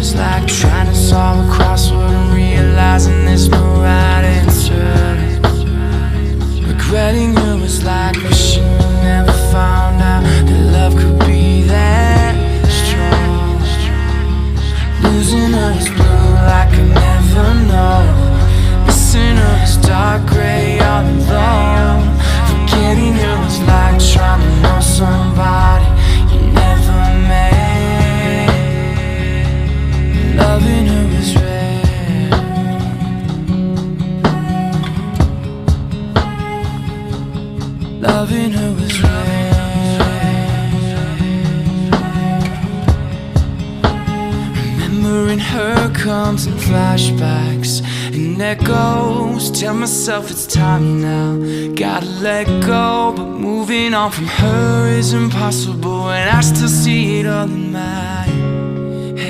is like trying to solve a crossword and realizing there's no right answer. Regretting you is like wishing you never found out that love could be that strong. Losing her is blue like I never know. Missing her is dark gray all alone. Forgetting you is like trying to know somebody you never met. Loving her is rare. Loving her was rare. Remembering her comes in flashbacks and echoes. Tell myself it's time now, gotta let go. But moving on from her is impossible, and I still see it all in my